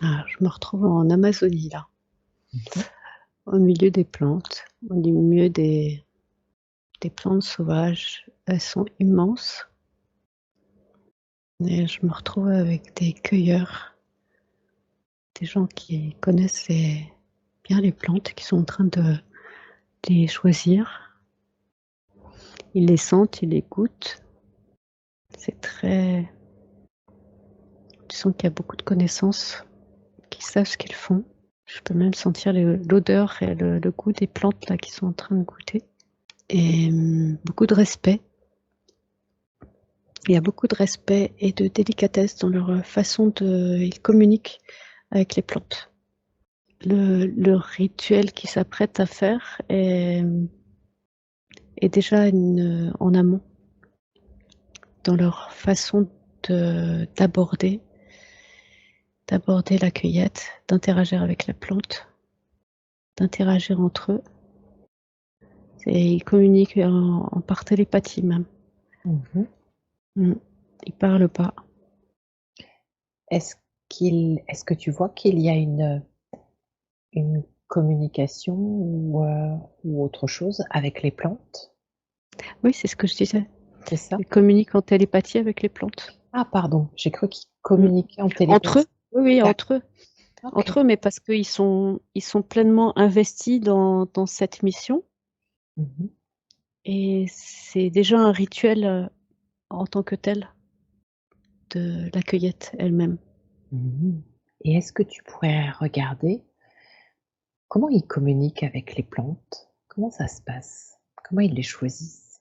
Ah, je me retrouve en Amazonie là, Mhm. au milieu des plantes, au milieu des plantes sauvages. Elles sont immenses et je me retrouve avec des cueilleurs, des gens qui connaissent bien les plantes, qui sont en train de les choisir. Ils les sentent, ils les goûtent. C'est très... Tu sens qu'il y a beaucoup de connaissances, qui savent ce qu'ils font. Je peux même sentir l'odeur et le goût des plantes là qui sont en train de goûter. Et beaucoup de respect. Il y a beaucoup de respect et de délicatesse dans leur façon de... Ils communiquent avec les plantes. Le rituel qu'ils s'apprêtent à faire est déjà en amont dans leur façon d'aborder la cueillette, d'interagir avec la plante, d'interagir entre eux. Et ils communiquent par télépathie même. Mhm. Ils parlent pas. Est-ce est-ce que tu vois qu'il y a une communication ou autre chose avec les plantes? Oui, c'est ce que je disais. C'est ça? Ils communiquent en télépathie avec les plantes. Ah, pardon, j'ai cru qu'ils Mm. communiquaient en Entre eux, télépathie. oui, oui, D'accord. entre eux. Ok. Entre eux, mais parce ils sont pleinement investis dans cette mission. Mhm. Et c'est déjà un rituel en tant que tel de la cueillette elle-même. Mhm. Et est-ce que tu pourrais regarder comment ils communiquent avec les plantes? Comment ça se passe? Comment ils les choisissent?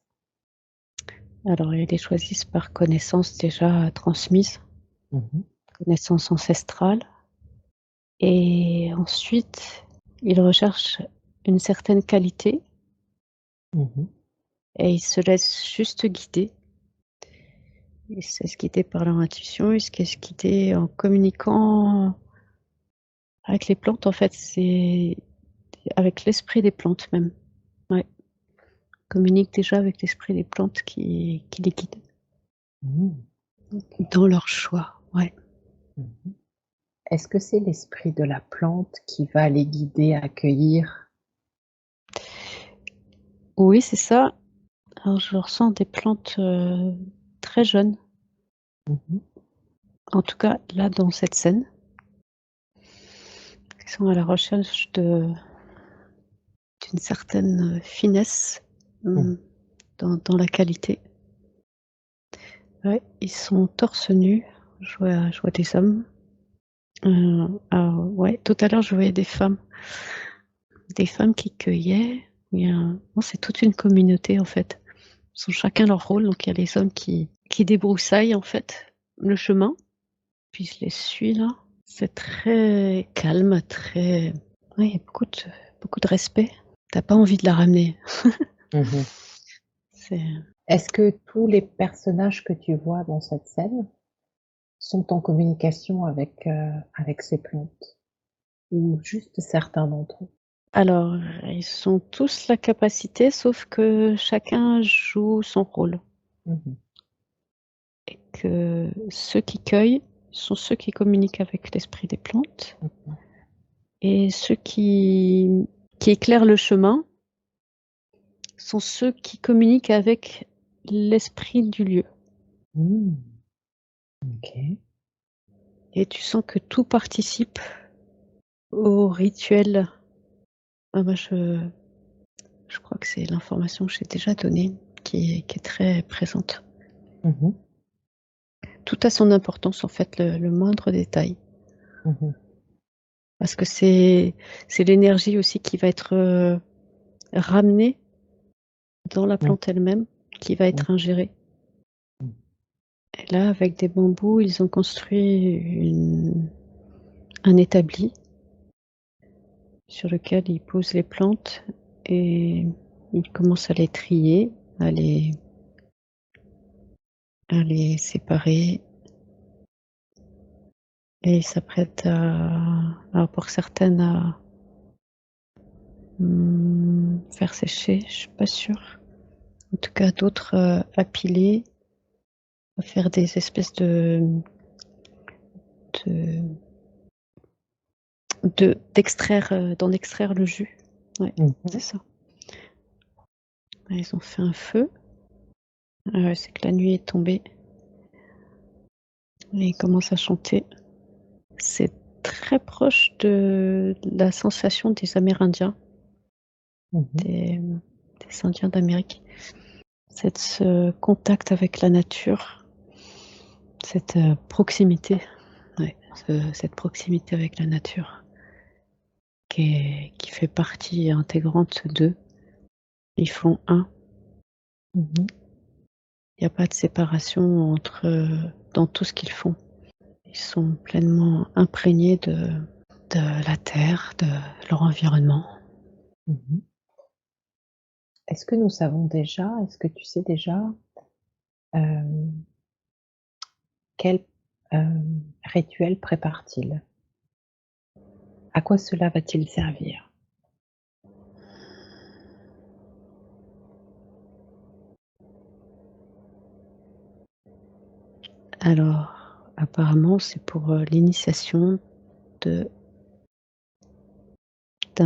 Alors, ils les choisissent par connaissance déjà transmise, Mhm. connaissance ancestrale. Et ensuite, ils recherchent une certaine qualité Mhm. et ils se laissent juste guider. Ils se laissent guider par leur intuition, ils se laissent guider en communiquant avec les plantes. En fait, c'est avec l'esprit des plantes même. Ouais. Ils communiquent déjà avec l'esprit des plantes qui les guide Mhm. Ok. dans leur choix. Ouais. Mhm. Est-ce que c'est l'esprit de la plante qui va les guider à cueillir? Oui, c'est ça. Alors, je ressens des plantes très jeunes, Mhm. en tout cas là dans cette scène, qui sont à la recherche d'une certaine finesse Mhm. dans la qualité. Ouais, ils sont torse nu. Je vois des hommes. Ouais, tout à l'heure, je voyais des femmes qui cueillaient. Non, c'est toute une communauté en fait. Ils ont chacun leur rôle. Donc il y a les hommes qui débroussaillent en fait le chemin. Puis je les suis là. C'est très calme, très. Ouais, il y a beaucoup de respect. T'as pas envie de la ramener. Mhm. C'est. Est-ce que tous les personnages que tu vois dans cette scène sont en communication avec ces plantes? Ou juste certains d'entre eux? Alors, ils ont tous la capacité, sauf que chacun joue son rôle. Mhm. Et que ceux qui cueillent sont ceux qui communiquent avec l'esprit des plantes. Mhm. Et ceux qui éclairent le chemin sont ceux qui communiquent avec l'esprit du lieu. Mmh. OK. Et tu sens que tout participe au rituel. Ah, moi, je crois que c'est l'information que j'ai déjà donnée qui est très présente. Mmh. Tout a son importance, en fait, le moindre détail. Mmh. Parce que c'est l'énergie aussi qui va être ramenée dans la Mmh. plante elle-même, qui va Mmh. être ingérée. Mmh. Et là, avec des bambous, ils ont construit un établi sur lequel ils posent les plantes et ils commencent à les trier, à les séparer et ils s'apprêtent alors pour certaines faire sécher, je suis pas sûre. En tout cas, d'autres à piler, à faire des espèces de d'en extraire le jus. Ouais, c'est ça. Ils ont fait un feu. C'est que la nuit est tombée. Et ils commencent à chanter. C'est très proche de la sensation des Amérindiens, des Indiens d'Amérique. C'est ce contact avec la nature, cette proximité, cette proximité avec la nature qui fait partie intégrante d'eux. Ils font un. Il n'y a pas de séparation dans tout ce qu'ils font. Ils sont pleinement imprégnés de la terre, de leur environnement. Est-ce que nous savons déjà, est-ce que tu sais déjà quel rituel prépare-t-il? À quoi cela va-t-il servir? Alors, apparemment, c'est pour l'initiation d'un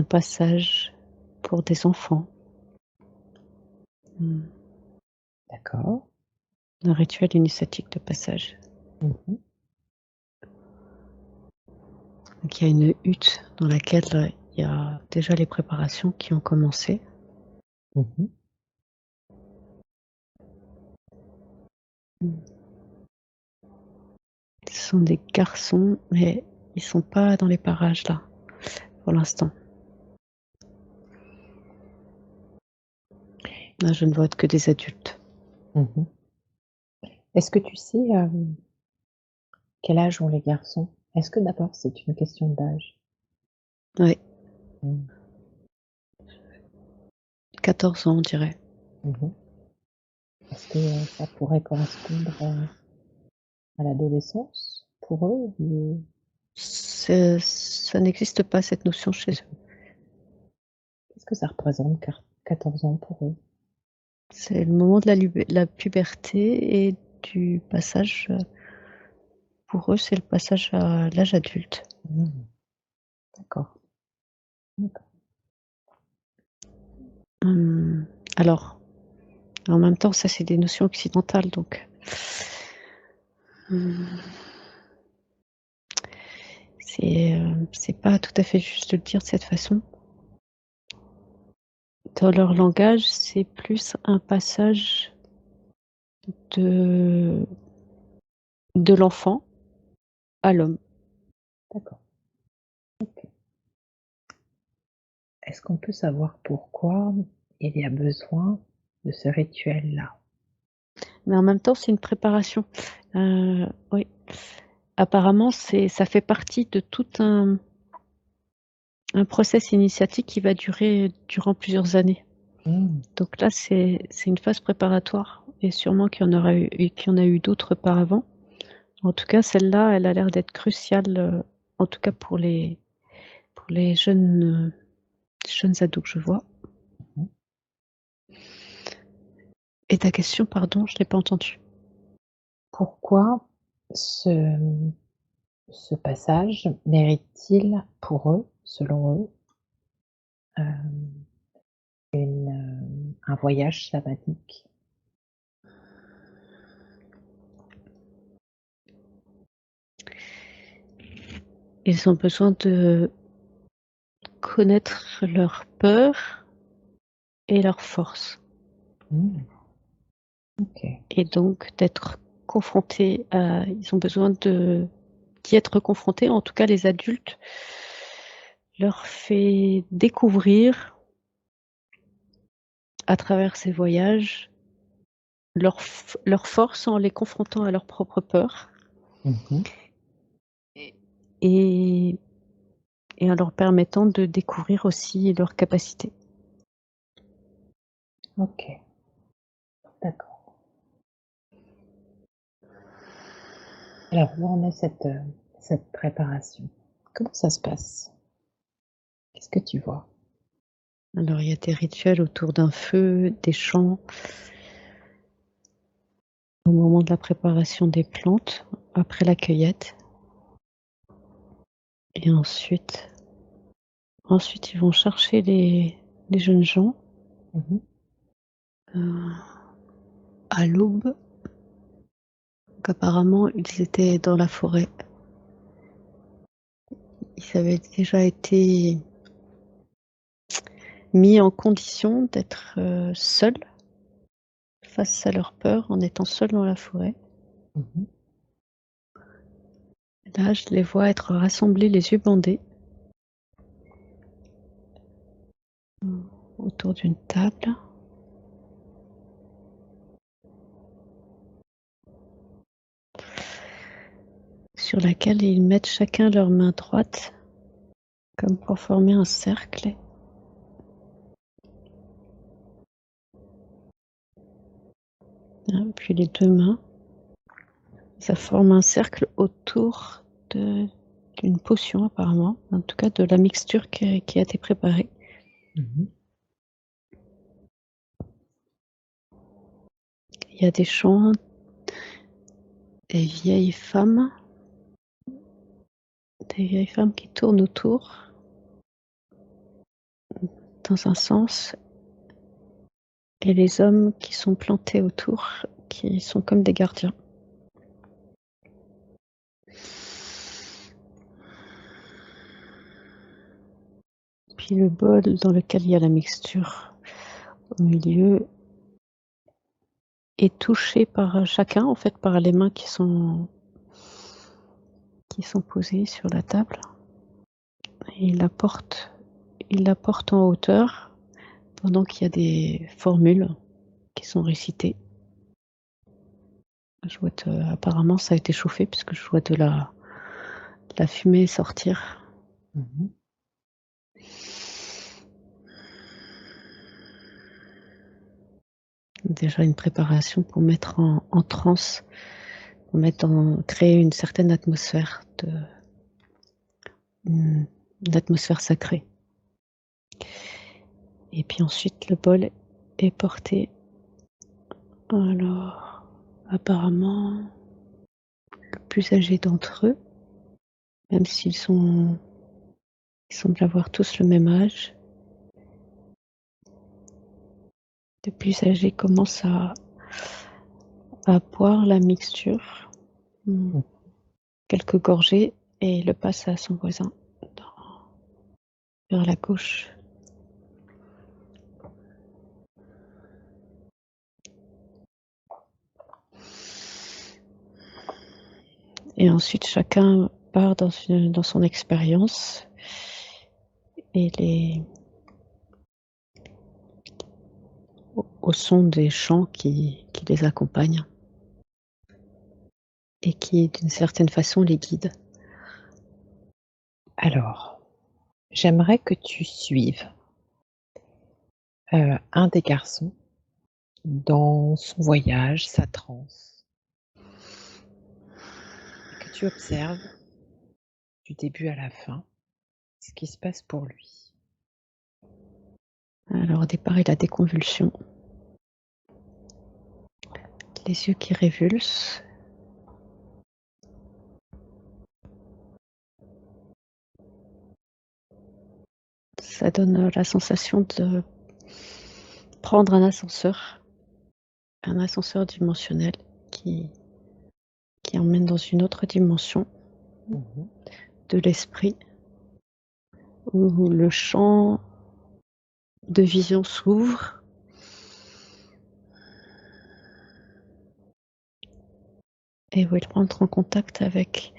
passage pour des enfants. D'accord. Un rituel initiatique de passage. Donc, il y a une hutte dans laquelle il y a déjà les préparations qui ont commencé. Ce sont des garçons, mais ils sont pas dans les parages là, pour l'instant. Là, je ne vois que des adultes. Est-ce que tu sais quel âge ont les garçons? Est-ce que d'abord c'est une question d'âge? Oui. 14 ans, on dirait. Est-ce que ça pourrait correspondre à l'adolescence pour eux ou... Ça n'existe pas, cette notion chez eux. Qu'est-ce que ça représente 14 ans pour eux? C'est le moment de la puberté et du passage. Pour eux, c'est le passage à l'âge adulte. D'accord. Alors, en même temps, ça, c'est des notions occidentales, donc c'est pas tout à fait juste de le dire de cette façon. Dans leur langage, c'est plus un passage de l'enfant à l'homme. D'accord. OK. Est-ce qu'on peut savoir pourquoi il y a besoin de ce rituel-là? Mais en même temps, c'est une préparation. Oui. Apparemment, ça fait partie de tout un process initiatique qui va durer durant plusieurs années. Donc là, c'est une phase préparatoire et sûrement qu'il y en a eu d'autres par avant. En tout cas, celle-là, elle a l'air d'être cruciale, en tout cas pour les jeunes ados que je vois. Et ta question, pardon, je l'ai pas entendue. Pourquoi ce passage mérite-t-il pour eux, selon eux, un voyage sabbatique? Ils ont besoin de connaître leur peur et leur force. OK. Et donc d'être confrontés à ils ont besoin d'y être confrontés, en tout cas les adultes leur fait découvrir à travers ces voyages leur force en les confrontant à leurs propres peurs et en leur permettant de découvrir aussi leurs capacités. OK. D'accord. Alors où en est cette préparation? Comment ça se passe? Qu'est-ce que tu vois? Alors il y a des rituels autour d'un feu, des chants au moment de la préparation des plantes, après la cueillette et ensuite Ensuite, ils vont chercher les jeunes gens à l'aube. Donc, apparemment, ils étaient dans la forêt. Ils avaient déjà été mis en condition d'être seuls face à leur peur en étant seuls dans la forêt. Là, je les vois être rassemblés, les yeux bandés, autour d'une table. Sur laquelle ils mettent chacun leur main droite, comme pour former un cercle. Puis les deux mains, ça forme un cercle autour d'une potion apparemment, en tout cas de la mixture qui a été préparée. Il y a des chants, des vieilles femmes qui tournent autour dans un sens, et les hommes qui sont plantés autour, qui sont comme des gardiens. Puis le bol dans lequel il y a la mixture au milieu est touché par chacun, en fait, par les mains qui sont posées sur la table. Et il la porte en hauteur pendant qu'il y a des formules qui sont récitées. Apparemment, ça a été chauffé puisque je vois de la fumée sortir. Déjà une préparation pour mettre en transe, pour créer une certaine atmosphère une atmosphère sacrée. Et puis ensuite, le bol est porté. Alors, apparemment, le plus âgé d'entre eux, même s'ils semblent avoir tous le même âge, le plus âgé commence à boire la mixture, quelques gorgées, et le passe à son voisin vers la gauche. Et ensuite, chacun part dans son expérience, et au son des chants qui les accompagnent et qui, d'une certaine façon, les guident. Alors, j'aimerais que tu suives un des garçons dans son voyage, sa transe, et que tu observes du début à la fin ce qui se passe pour lui. Alors au départ, il a des convulsions, les yeux qui révulsent. Ça donne la sensation de prendre un ascenseur dimensionnel qui emmène dans une autre dimension de l'esprit, où le champ de vision s'ouvre. Et où il rentre en contact avec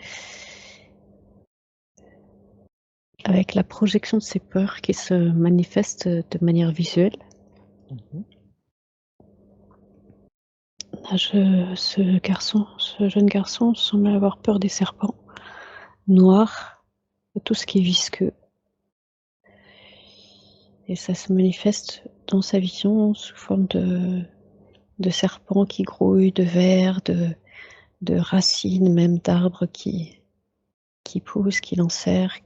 la projection de ses peurs qui se manifestent de manière visuelle. Là, ce jeune garçon semble avoir peur des serpents noirs, de tout ce qui est visqueux. Et ça se manifeste dans sa vision sous forme de serpents qui grouillent, de vers, de racines, même d'arbres qui poussent, qui l'enserrent,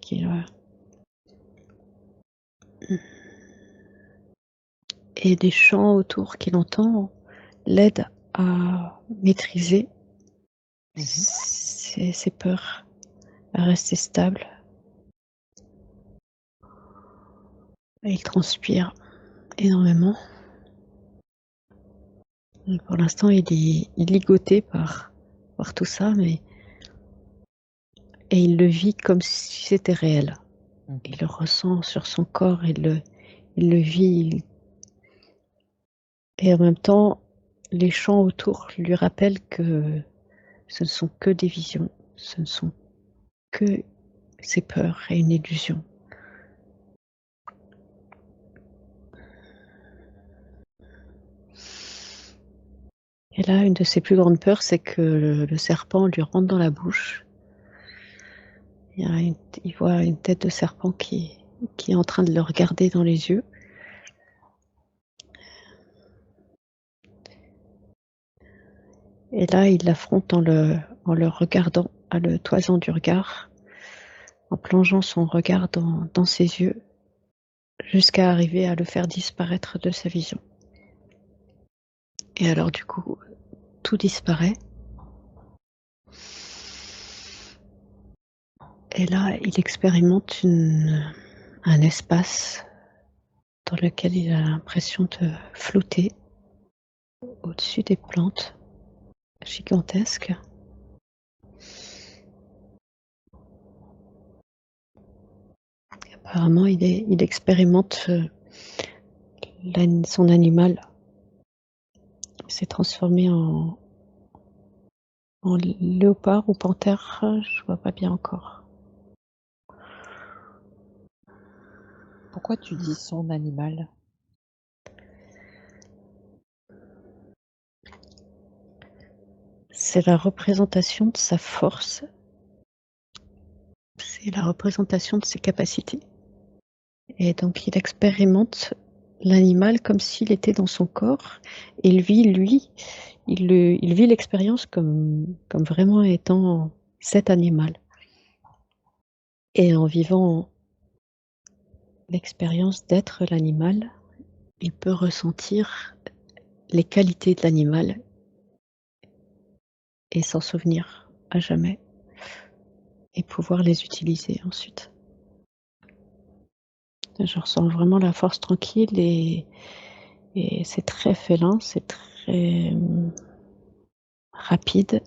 et des chants autour qu'il entend l'aident à maîtriser ses peurs, à rester stable. Et il transpire énormément. Et pour l'instant, il est ligoté par tout ça, et il le vit comme si c'était réel. Il le ressent sur son corps, il le vit. Et en même temps, les chants autour lui rappellent que ce ne sont que des visions, ce ne sont que ses peurs et une illusion. Et là, une de ses plus grandes peurs, c'est que le serpent lui rentre dans la bouche. Il voit une tête de serpent qui est en train de le regarder dans les yeux. Et là, il l'affronte en le regardant, à le toisant du regard, en plongeant son regard dans ses yeux, jusqu'à arriver à le faire disparaître de sa vision. Et alors du coup, tout disparaît. Et là, il expérimente un espace dans lequel il a l'impression de flotter au-dessus des plantes gigantesques. Apparemment, il expérimente son animal s'est transformé en léopard ou panthère, je vois pas bien encore. Pourquoi tu dis son animal? C'est la représentation de sa force, c'est la représentation de ses capacités. Et donc il expérimente l'animal comme s'il était dans son corps, et lui, il vit l'expérience comme vraiment étant cet animal. Et en vivant l'expérience d'être l'animal, il peut ressentir les qualités de l'animal et s'en souvenir à jamais et pouvoir les utiliser ensuite. Je ressens vraiment la force tranquille, et c'est très félin, c'est très rapide,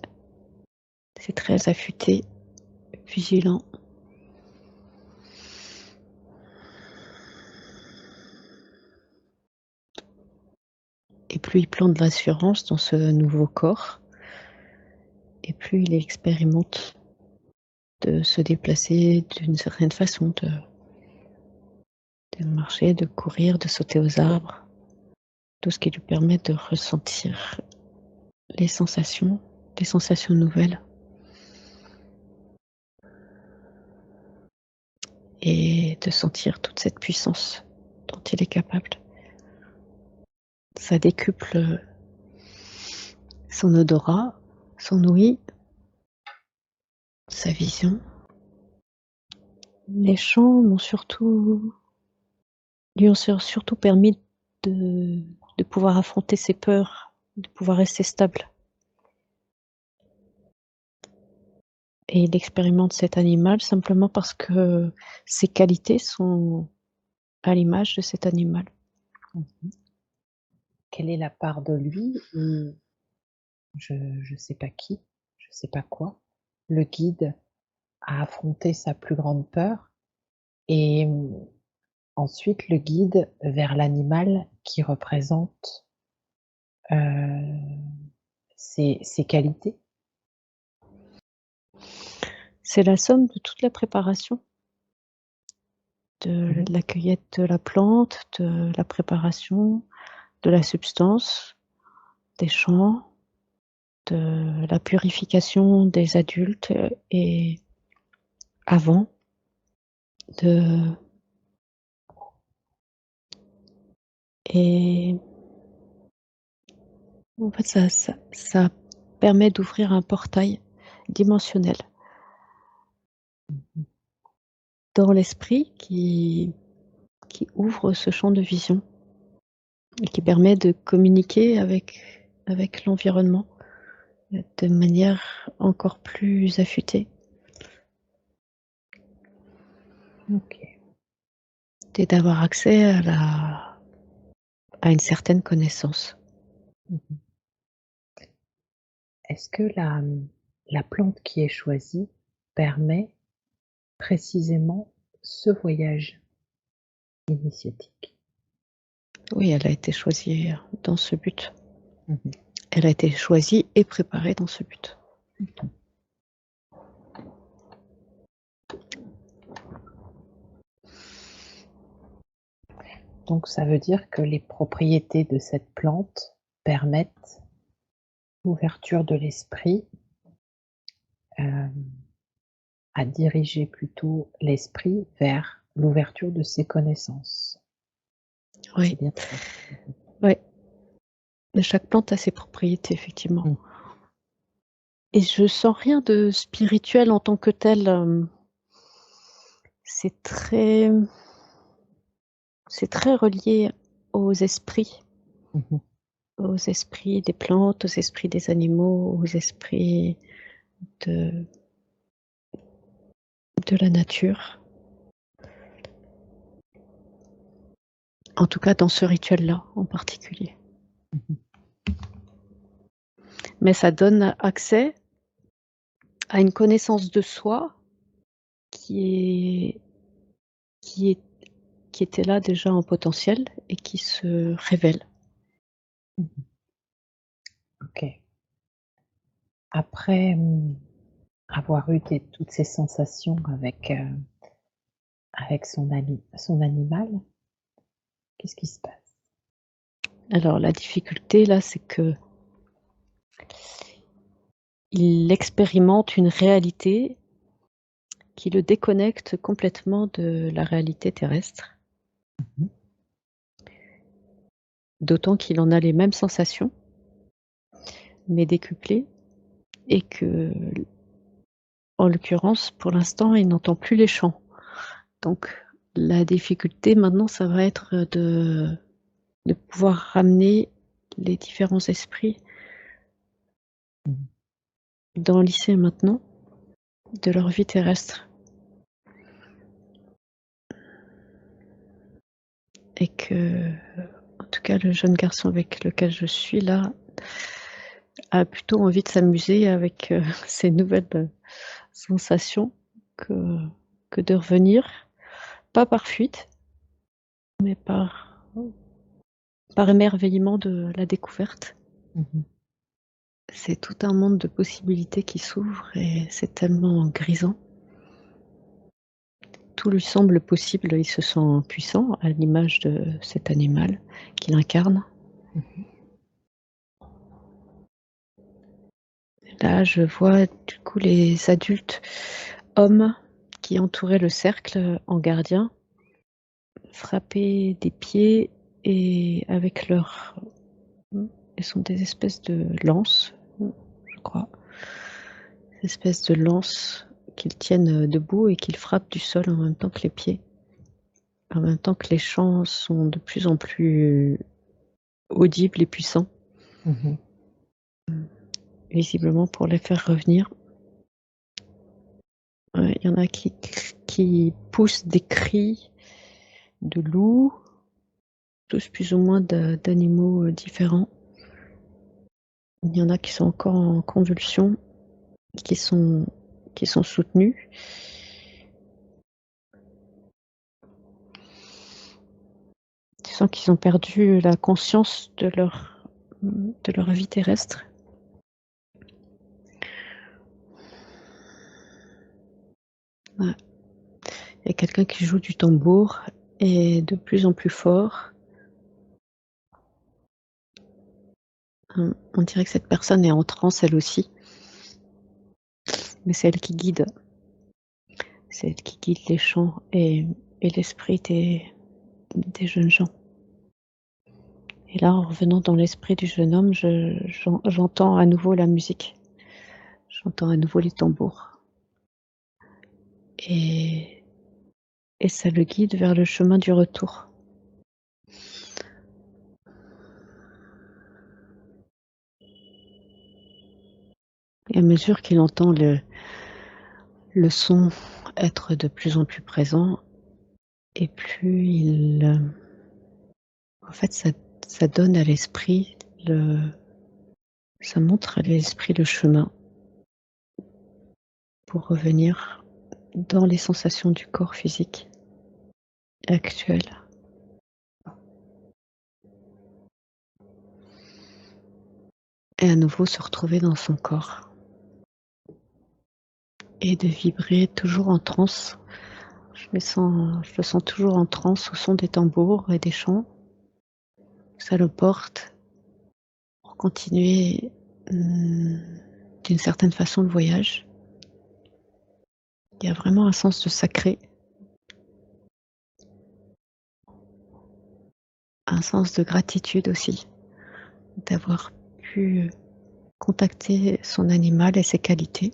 c'est très affûté, vigilant. Et plus il plante de l'assurance dans ce nouveau corps, et plus il expérimente de se déplacer d'une certaine façon, de marcher, de courir, de sauter aux arbres, tout ce qui lui permet de ressentir les sensations nouvelles, et de sentir toute cette puissance dont il est capable. Ça décuple son odorat, son ouïe, sa vision. Les chants lui ont surtout permis de pouvoir affronter ses peurs, de pouvoir rester stable. Et il expérimente cet animal simplement parce que ses qualités sont à l'image de cet animal. Quelle est la part de lui où je sais pas qui, je sais pas quoi, le guide à affronter sa plus grande peur, et ensuite le guide vers l'animal qui représente ses qualités? C'est la somme de toute la préparation, de la cueillette de la plante, de la préparation, de la substance, des chants, de la purification des adultes, et avant de et en fait ça permet d'ouvrir un portail dimensionnel dans l'esprit qui ouvre ce champ de vision et qui permet de communiquer avec l'environnement de manière encore plus affûtée. OK. et d'avoir accès à une certaine connaissance. Mmh. Est-ce que la plante qui est choisie permet précisément ce voyage initiatique? Oui, elle a été choisie dans ce but. Mmh. Elle a été choisie et préparée dans ce but. Mmh. Donc ça veut dire que les propriétés de cette plante permettent l'ouverture de l'esprit, à diriger plutôt l'esprit vers l'ouverture de ses connaissances. Oui, C'est bien ça? ouais. Mais chaque plante a ses propriétés, effectivement. Mmh. Et je sens rien de spirituel en tant que tel. C'est très, c'est très relié aux esprits, Mmh. aux esprits des plantes, aux esprits des animaux, aux esprits de, de la nature. En tout cas, dans ce rituel-là, en particulier. Mmh. Mais ça donne accès à une connaissance de soi qui est, qui est, qui était là déjà en potentiel et qui se révèle. Mmh. OK. Après, avoir eu toutes ces sensations avec son animal, qu'est-ce qui se passe? Alors la difficulté là, c'est que il expérimente une réalité qui le déconnecte complètement de la réalité terrestre, Mmh. d'autant qu'il en a les mêmes sensations, mais décuplées, et que, en l'occurrence, pour l'instant, il n'entend plus les chants. Donc la difficulté maintenant, ça va être de pouvoir ramener les différents esprits Mmh. dans l'ici et maintenant de leur vie terrestre. Et que, en tout cas, le jeune garçon avec lequel je suis là a plutôt envie de s'amuser avec ces nouvelles sensations que, que de revenir, pas par fuite, mais par émerveillement de la découverte. Mmh. C'est tout un monde de possibilités qui s'ouvre et c'est tellement grisant. Tout lui semble possible, il se sent puissant à l'image de cet animal qu'il incarne. Mmh. Là, je vois du coup les adultes hommes qui entouraient le cercle en gardien frapper des pieds et avec leurs, elles sont des espèces de lances, je crois, des espèces de lances qu'ils tiennent debout et qu'ils frappent du sol en même temps que les pieds, en même temps que les chants sont de plus en plus audibles et puissants, Mmh. visiblement pour les faire revenir. Ouais, il y en a qui poussent des cris de loups, tous plus ou moins d'animaux différents. Il y en a qui sont encore en convulsion, qui sont, qui sont soutenus. Tu sens qu'ils ont perdu la conscience de leur vie terrestre. Ouais. Il y a quelqu'un qui joue du tambour et de plus en plus fort. On dirait que cette personne est en transe elle aussi, mais c'est elle qui guide. C'est elle qui guide les chants et l'esprit des jeunes gens. Et là, en revenant dans l'esprit du jeune homme, j'entends à nouveau la musique. J'entends à nouveau les tambours. Et, et ça le guide vers le chemin du retour. Et à mesure qu'il entend le son être de plus en plus présent, et plus en fait, ça donne à l'esprit ça montre à l'esprit le chemin pour revenir dans les sensations du corps physique actuel et à nouveau se retrouver dans son corps et de vibrer toujours en transe. Je le sens toujours en transe au son des tambours et des chants. Ça le porte pour continuer, d'une certaine façon le voyage. Il y a vraiment un sens de sacré, un sens de gratitude aussi, d'avoir pu contacter son animal et ses qualités.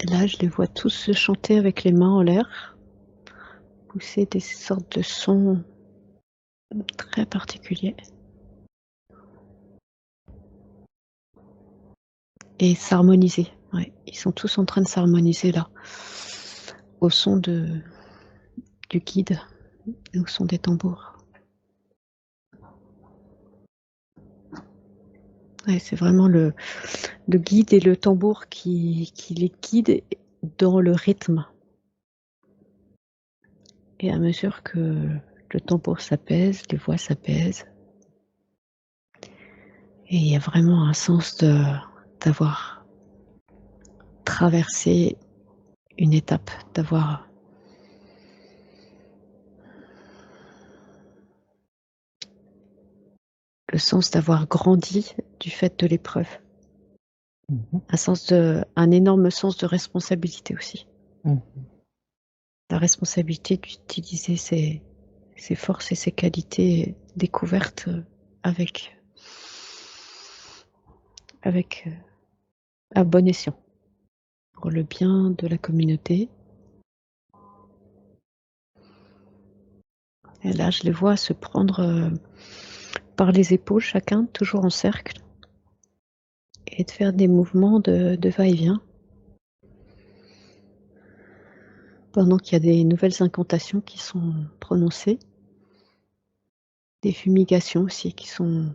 Et là, je les vois tous chanter avec les mains en l'air, pousser des sortes de sons très particuliers et s'harmoniser. Ouais, ils sont tous en train de s'harmoniser là, au son du guide et au son des tambours. Ouais, c'est vraiment le guide et le tambour qui les guident dans le rythme. Et à mesure que le tambour s'apaise, les voix s'apaisent, et il y a vraiment un sens d'avoir traversé une étape, d'avoir le sens d'avoir grandi du fait de l'épreuve. Mmh. Un énorme sens de responsabilité aussi. Mmh. La responsabilité d'utiliser ses forces et ses qualités découvertes avec à bon escient, pour le bien de la communauté. Et là, je les vois se prendre par les épaules, chacun, toujours en cercle, et de faire des mouvements de va-et-vient, pendant qu'il y a des nouvelles incantations qui sont prononcées, des fumigations aussi qui sont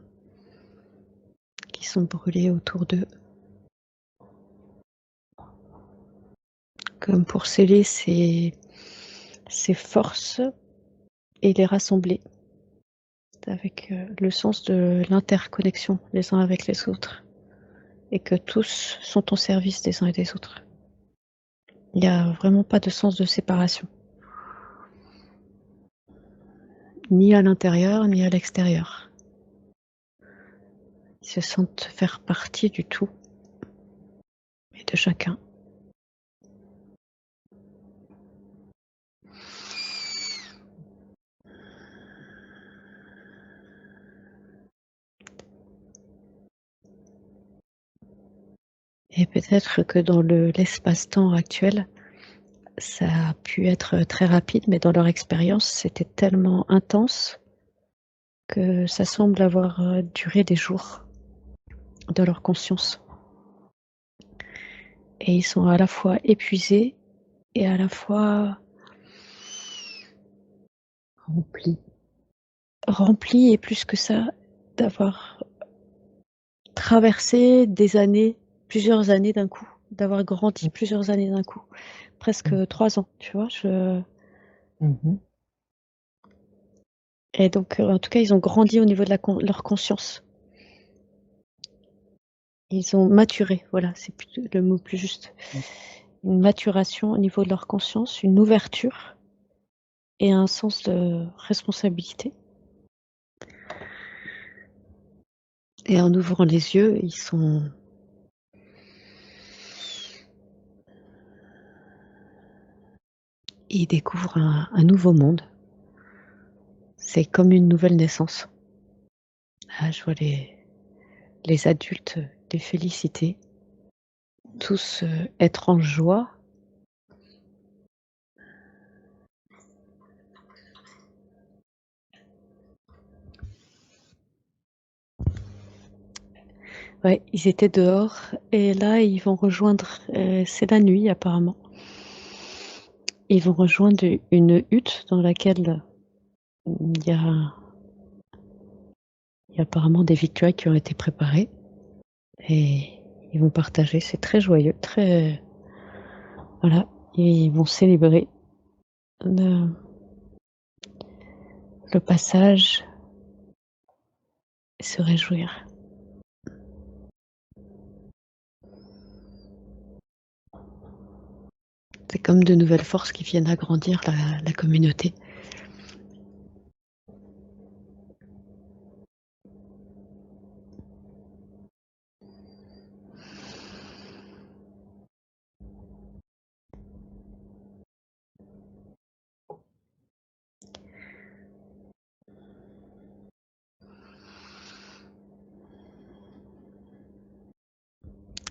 brûlées autour d'eux, comme pour sceller ces forces et les rassembler avec le sens de l'interconnexion les uns avec les autres, et que tous sont au service des uns et des autres. Il n'y a vraiment pas de sens de séparation, ni à l'intérieur, ni à l'extérieur. Ils se sentent faire partie du tout et de chacun. Et peut-être que dans l'espace-temps actuel, ça a pu être très rapide, mais dans leur expérience, c'était tellement intense que ça semble avoir duré des jours de leur conscience. Et ils sont à la fois épuisés et à la fois remplis, et plus que ça, d'avoir traversé des années, plusieurs années d'un coup, d'avoir grandi Mmh. plusieurs années d'un coup, presque Mmh. 3 ans, tu vois. Mmh. Et donc, en tout cas, ils ont grandi au niveau de leur conscience. Ils ont maturé, voilà, c'est le mot plus juste. Mmh. Une maturation au niveau de leur conscience, une ouverture et un sens de responsabilité. Et en ouvrant les yeux, ils découvrent un nouveau monde. C'est comme une nouvelle naissance. Ah, je vois les adultes les féliciter, tous être en joie. Ouais, ils étaient dehors et là, ils vont rejoindre, c'est la nuit apparemment. Ils vont rejoindre une hutte dans laquelle il y a il y a apparemment des victuailles qui ont été préparées et ils vont partager. C'est très joyeux, très voilà, ils vont célébrer le le passage et se réjouir. C'est comme de nouvelles forces qui viennent agrandir la communauté.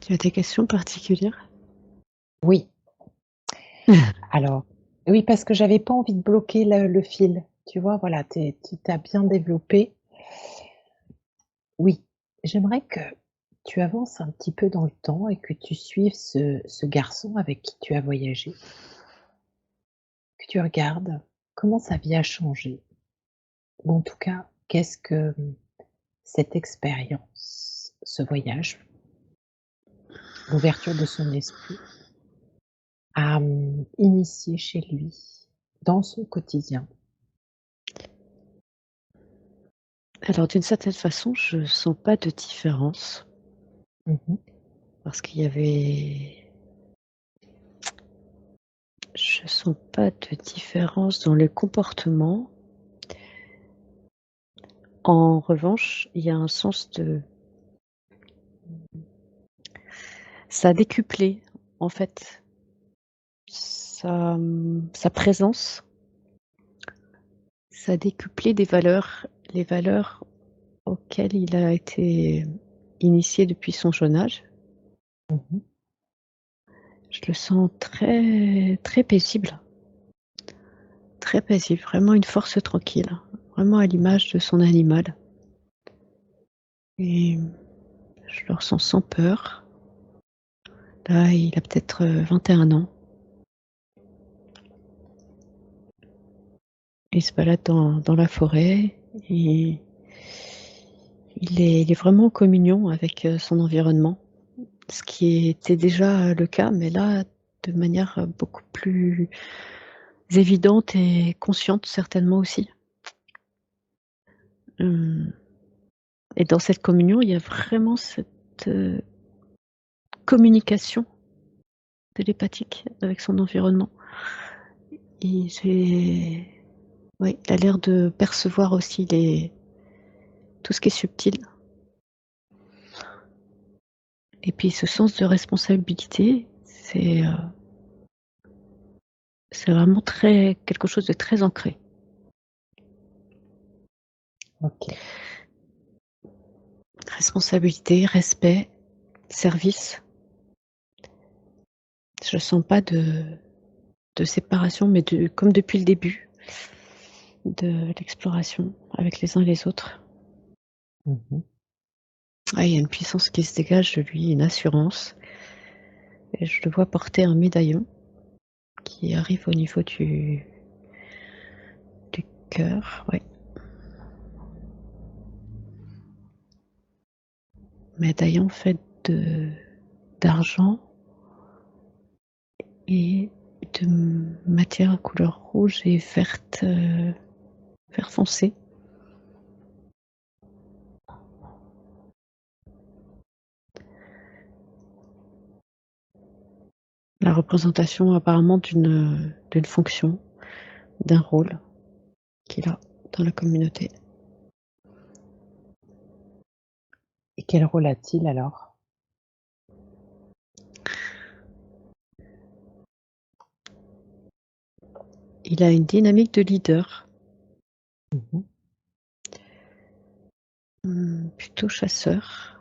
Tu as des questions particulières? Oui, alors oui, parce que j'avais pas envie de bloquer le fil. Tu vois? Voilà, tu as bien développé. Oui, j'aimerais que tu avances un petit peu dans le temps et que tu suives ce garçon avec qui tu as voyagé, que tu regardes comment sa vie a changé ou en tout cas, qu'est-ce que, cette expérience, ce voyage, l'ouverture de son esprit a, initié chez lui, dans son quotidien. Alors d'une certaine façon, je sens pas de différence Mmh mh. parce qu'il y avait je sens pas de différence dans le comportement. En revanche, il y a un sens de ça a décuplé, en fait, sa présence, ça a décuplé des valeurs, les valeurs auxquelles il a été initié depuis son jeune âge. Mmh mh. Je le sens très très paisible, vraiment une force tranquille, vraiment à l'image de son animal et je le ressens sans peur. Là, il a peut-être, 21 ans. Il se balade dans la forêt et il est vraiment en communion avec, son environnement. Ce qui était déjà le cas, mais là, de manière, beaucoup plus évidente et consciente certainement aussi. Hem Et dans cette communion, il y a vraiment cette, communication télépathique avec son environnement. Et c'est oui, il a l'air de percevoir aussi tout ce qui est subtil et puis ce sens de responsabilité, c'est vraiment très quelque chose de très ancré. OK. Responsabilité, respect, service. Je sens pas de séparation, mais comme depuis le début de l'exploration avec les uns et les autres. Mmh mh. Ah, il y a une puissance qui se dégage de lui, une assurance et je le vois porter un médaillon qui arrive au niveau du cœur, ouais. Médaillon fait de d'argent et de matière couleur rouge et verte, vert foncé. La représentation apparemment d'une fonction, d'un rôle qu'il a dans la communauté. Et quel rôle a-t-il alors? Il a une dynamique de leader, Mmh mh. plutôt chasseur.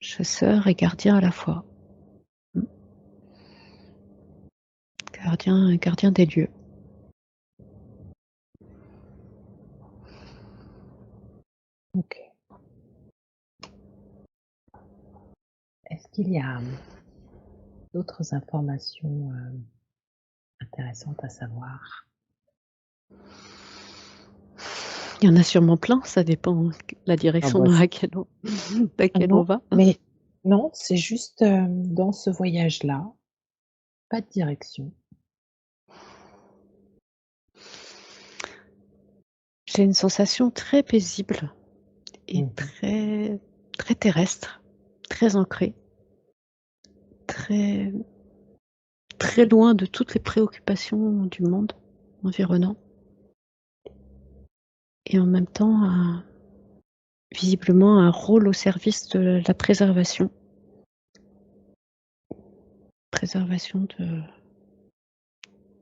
Chasseur et gardien à la fois. Mmh. Gardien des lieux. OK. qu'il y a d'autres informations intéressantes à savoir? Il y en a sûrement plein, ça dépend la Ah direction bah, dans c laquelle on non, va. mais non, c'est juste, dans ce voyage-là, pas de direction. J'ai une sensation très paisible et Mmh. très très terrestre, très ancrée, très très loin de toutes les préoccupations du monde environnant et en même temps visiblement un rôle au service de la préservation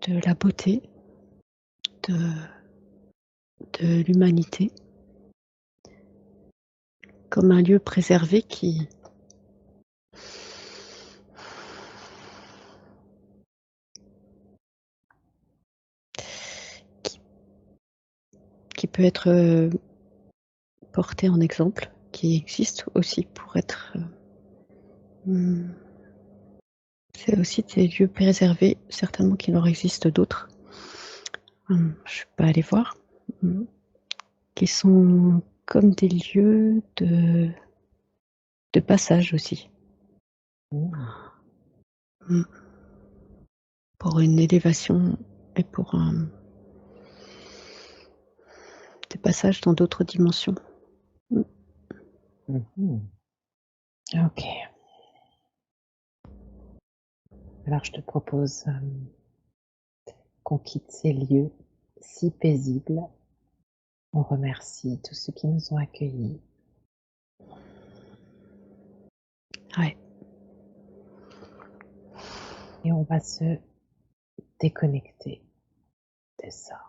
de la beauté, de de l'humanité, comme un lieu préservé qui qui peut être, porté en exemple, qui existe aussi pour être, mmh, c'est aussi des lieux préservés, certainement qu'il en existe d'autres. Je suis pas allée voir, mmh, qui sont comme des lieux de passage aussi. Mmh. Mmh. Pour une élévation et pour un des passages dans d'autres dimensions. Mmh. Mmh mh. OK. Alors je te propose, qu'on quitte ces lieux si paisibles. On remercie tous ceux qui nous ont accueillis. Ouais. Et on va se déconnecter de ça.